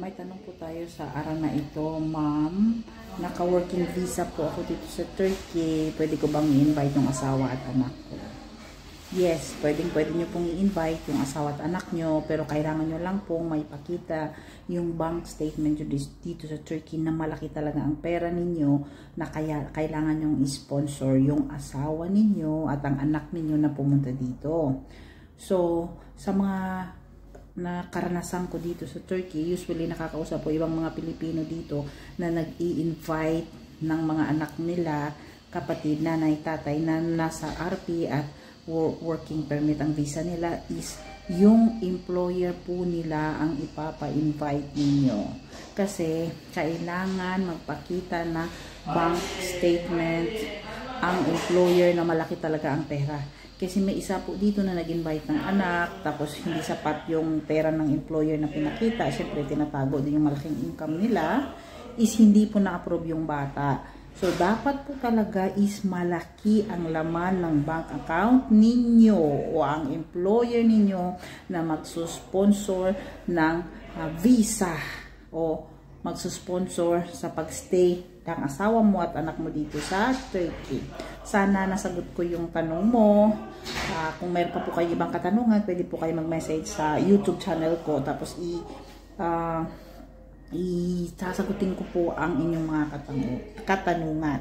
May tanong po tayo sa araw na ito, ma'am. Naka-working visa po ako dito sa Turkey. Pwede ko bang i-invite yung asawa at anak ko? Yes, pwede nyo pong i-invite yung asawa at anak nyo, pero kailangan nyo lang pong may pakita yung bank statement nyo dito sa Turkey na malaki talaga ang pera ninyo, na kaya kailangan nyong i-sponsor yung asawa ninyo at ang anak ninyo na pumunta dito. So, sa mga na karanasan ko dito sa Turkey, usually nakakausap po ibang mga Pilipino dito na nag-i-invite ng mga anak nila, kapatid, nanay, tatay na nasa RP at working permit ang visa nila, is yung employer po nila ang ipapa-invite ninyo. Kasi kailangan magpakita na bank statement ang employer na malaki talaga ang pera. Kasi may isa po dito na nag-invite ng anak, tapos hindi sapat yung pera ng employer na pinakita. Siyempre, tinatago din yung malaking income nila, is hindi po na-approve yung bata. So, dapat po talaga is malaki ang laman ng bank account ninyo o ang employer ninyo na magsusponsor ng visa o magsusponsor sa pagstay ng asawa mo at anak mo dito sa Turkey. Sana nasagot ko yung tanong mo. Kung mayroon pa po kayo ibang katanungan, pwede po kayo mag-message sa YouTube channel ko. Tapos sasagutin ko po ang inyong mga katanungan.